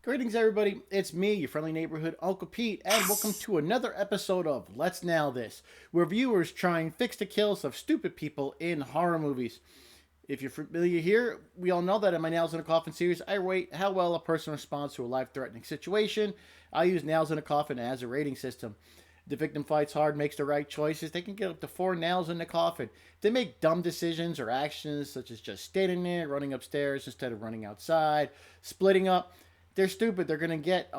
Greetings, everybody. It's me, your friendly neighborhood Uncle Pete, and welcome to another episode of Let's Nail This, where viewers try and fix the kills of stupid people in horror movies. If you're familiar here, we all know that in my Nails in a Coffin series, I rate how well a person responds to a life-threatening situation. I use Nails in a Coffin as a rating system. The victim fights hard, makes the right choices, they can get up to 4 nails in the coffin. If they make dumb decisions or actions, such as just standing there, running upstairs instead of running outside, splitting up, they're stupid. They're going to get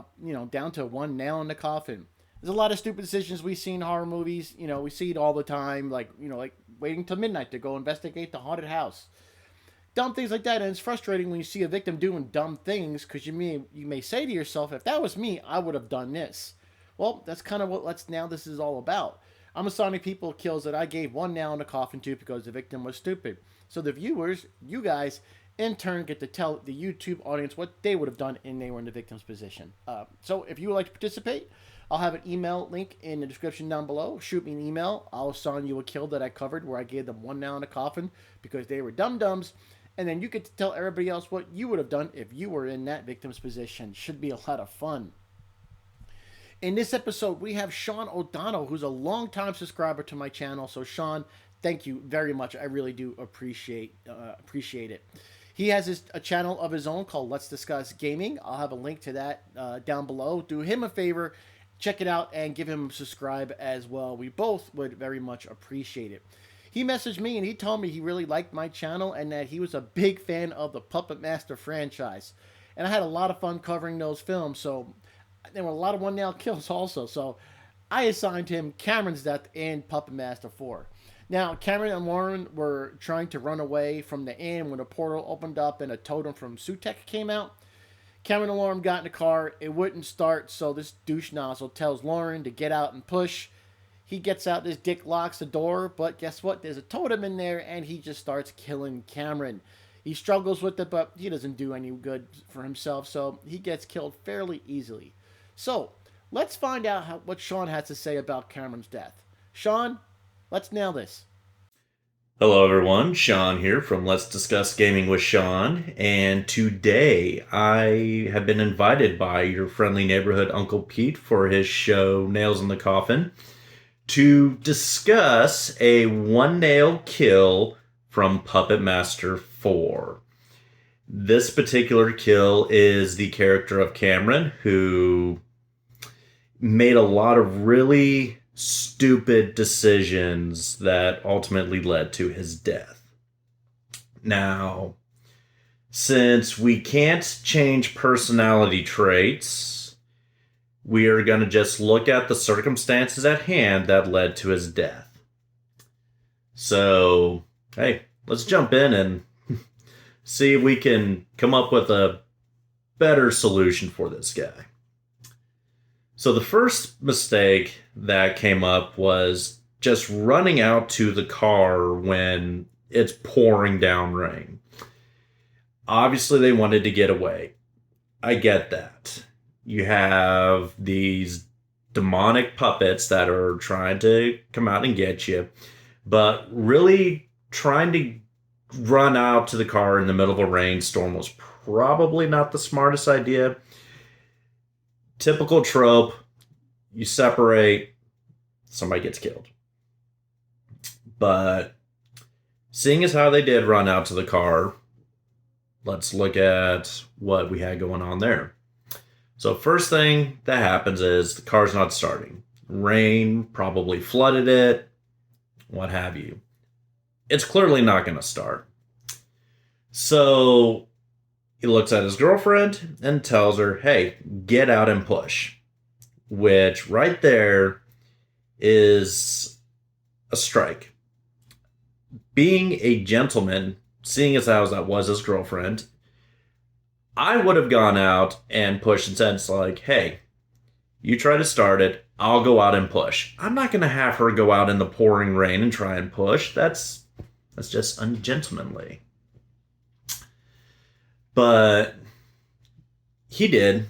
down to 1 nail in the coffin. There's a lot of stupid decisions we see in horror movies. We see it all the time, like waiting till midnight to go investigate the haunted house. Dumb things like that, and it's frustrating when you see a victim doing dumb things, because you may say to yourself, if that was me, I would have done this. Well, that's kind of what Let's Nail This is all about. I'm assigning people kills that I gave 1 nail in the coffin to because the victim was stupid. So the viewers, you guys, in turn get to tell the YouTube audience what they would have done if they were in the victim's position. So if you would like to participate, I'll have an email link in the description down below. Shoot me an email. I'll assign you a kill that I covered where I gave them 1 nail in the coffin because they were dum-dums. And then you get to tell everybody else what you would have done if you were in that victim's position. Should be a lot of fun. In this episode, we have Sean O'Donnell, who's a longtime subscriber to my channel. So, Sean, thank you very much. I really do appreciate it. He has a channel of his own called Let's Discuss Gaming. I'll have a link to that down below. Do him a favor, check it out, and give him a subscribe as well. We both would very much appreciate it. He messaged me and he told me he really liked my channel and that he was a big fan of the Puppet Master franchise. And I had a lot of fun covering those films, so there were a lot of 1 nail kills also. So I assigned him Cameron's death in Puppet Master 4. Now, Cameron and Lauren were trying to run away from the inn when a portal opened up and a totem from Sutek came out. Cameron and Lauren got in the car. It wouldn't start, so this douche nozzle tells Lauren to get out and push. He gets out, this dick locks the door, but guess what? There's a totem in there, and he just starts killing Cameron. He struggles with it, but he doesn't do any good for himself, so he gets killed fairly easily. So, let's find out what Sean has to say about Cameron's death. Sean, let's nail this. Hello everyone, Sean here from Let's Discuss Gaming with Sean, and today I have been invited by your friendly neighborhood Uncle Pete for his show Nails in the Coffin to discuss a 1 nail kill from Puppet Master 4. This particular kill is the character of Cameron, who made a lot of really stupid decisions that ultimately led to his death. Now, since we can't change personality traits, we are going to just look at the circumstances at hand that led to his death. So, hey, let's jump in and see if we can come up with a better solution for this guy. So the first mistake that came up was just running out to the car when it's pouring down rain. Obviously, they wanted to get away. I get that. You have these demonic puppets that are trying to come out and get you, but really trying to run out to the car in the middle of a rainstorm was probably not the smartest idea. Typical trope, you separate, somebody gets killed. But seeing as how they did run out to the car, let's look at what we had going on there. So first thing that happens is the car's not starting. Rain probably flooded it, what have you. It's clearly not going to start. So he looks at his girlfriend and tells her, hey, get out and push. Which right there is a strike. Being a gentleman, seeing as how that was his girlfriend, I would have gone out and pushed and said, it's like, hey, you try to start it, I'll go out and push. I'm not going to have her go out in the pouring rain and try and push. That's just ungentlemanly. But he did.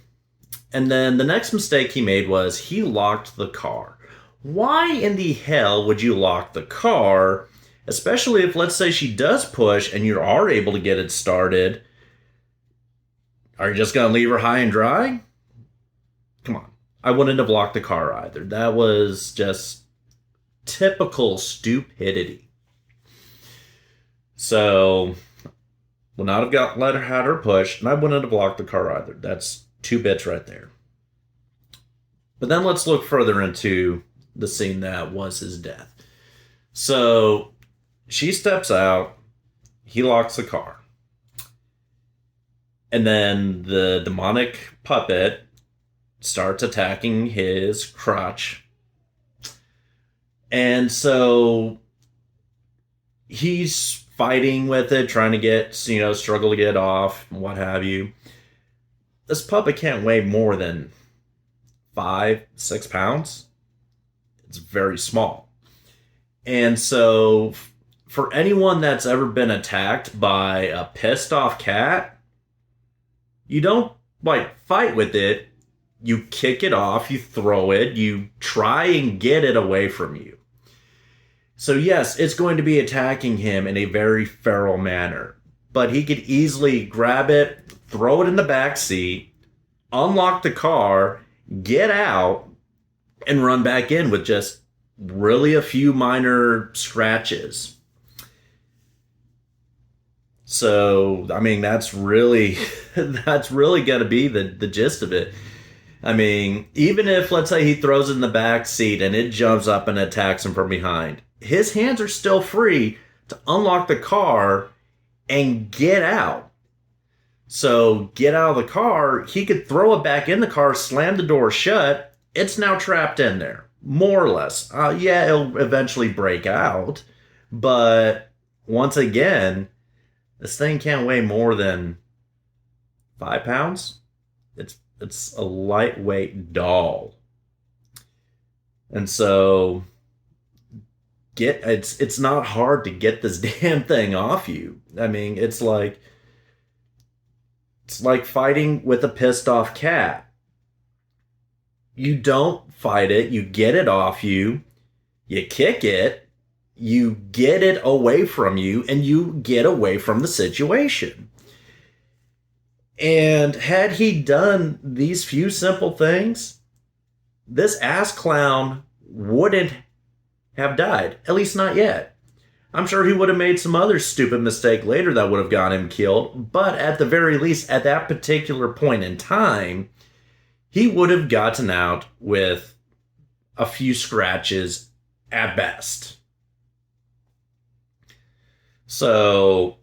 And then the next mistake he made was he locked the car. Why in the hell would you lock the car? Especially if, let's say, she does push and you are able to get it started. Are you just going to leave her high and dry? Come on. I wouldn't have locked the car either. That was just typical stupidity. So, would not have had her pushed, and I wouldn't have locked the car either. That's 2 bits right there. But then let's look further into the scene that was his death. So, she steps out, he locks the car. And then the demonic puppet starts attacking his crotch. And so he's fighting with it, trying to get, struggle to get off, what have you. This puppet can't weigh more than 5-6 pounds. It's very small. And so for anyone that's ever been attacked by a pissed off cat, you don't fight with it. You kick it off, you throw it, you try and get it away from you. So yes, it's going to be attacking him in a very feral manner. But he could easily grab it, throw it in the back seat, unlock the car, get out, and run back in with just really a few minor scratches. So, I mean, that's really going to be the gist of it. I mean, even if, let's say, he throws it in the back seat and it jumps up and attacks him from behind, his hands are still free to unlock the car and get out. So, get out of the car, he could throw it back in the car, slam the door shut. It's now trapped in there, more or less. Yeah, it'll eventually break out. But, once again, this thing can't weigh more than 5 pounds. It's a lightweight doll. And so it's not hard to get this damn thing off you. I mean, it's like fighting with a pissed off cat. You don't fight it, you get it off you, you kick it, you get it away from you, and you get away from the situation. And had he done these few simple things, this ass clown wouldn't have died. At least not yet. I'm sure he would have made some other stupid mistake later that would have got him killed. But at the very least, at that particular point in time, he would have gotten out with a few scratches at best. So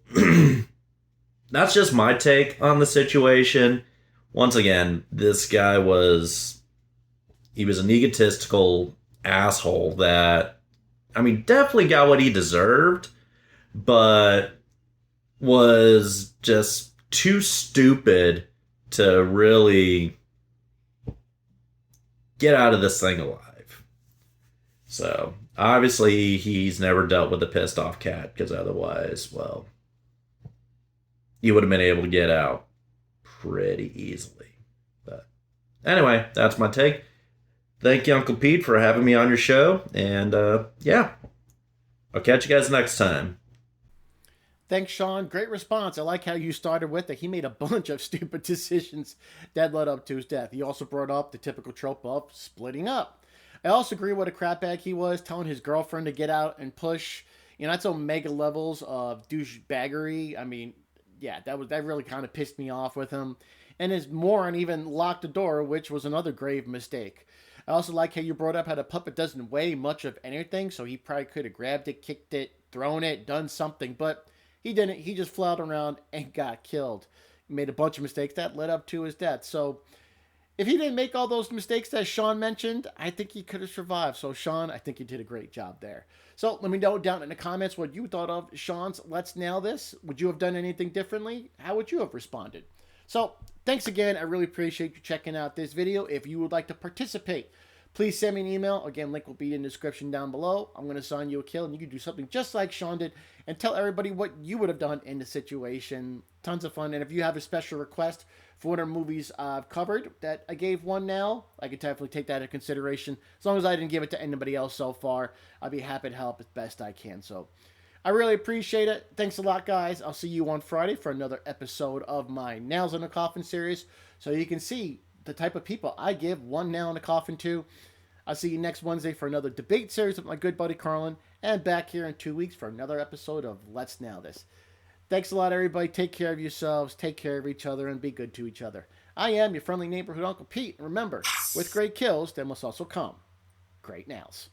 that's just my take on the situation. Once again, this guy was an egotistical asshole that, I mean, definitely got what he deserved, but was just too stupid to really get out of this thing alive. So, obviously, he's never dealt with a pissed off cat, because otherwise, well, you would have been able to get out pretty easily. But anyway, that's my take. Thank you, Uncle Pete, for having me on your show. And yeah, I'll catch you guys next time. Thanks, Sean. Great response. I like how you started with it. He made a bunch of stupid decisions that led up to his death. He also brought up the typical trope of splitting up. I also agree what a crapbag he was, telling his girlfriend to get out and push. That's on mega levels of douchebaggery. I mean, yeah, that really kind of pissed me off with him. And his moron even locked the door, which was another grave mistake. I also like how you brought up how the puppet doesn't weigh much of anything, so he probably could have grabbed it, kicked it, thrown it, done something, but he didn't. He just flouted around and got killed. He made a bunch of mistakes that led up to his death. So if he didn't make all those mistakes that Sean mentioned, I think he could have survived. So Sean, I think you did a great job there. So let me know down in the comments what you thought of Sean's Let's Nail This. Would you have done anything differently? How would you have responded? So thanks again. I really appreciate you checking out this video. If you would like to participate, please send me an email. Again, link will be in the description down below. I'm going to assign you a kill, and you can do something just like Sean did and tell everybody what you would have done in the situation. Tons of fun. And if you have a special request for one of the movies I've covered that I gave one now, I could definitely take that into consideration. As long as I didn't give it to anybody else so far, I'd be happy to help as best I can. So I really appreciate it. Thanks a lot, guys. I'll see you on Friday for another episode of my Nails in a Coffin series, so you can see the type of people I give one nail in a coffin to. I'll see you next Wednesday for another debate series with my good buddy Carlin, and back here in 2 weeks for another episode of Let's Nail This. Thanks a lot, everybody. Take care of yourselves, take care of each other, and be good to each other. I am your friendly neighborhood Uncle Pete. And remember, with great kills, there must also come great nails.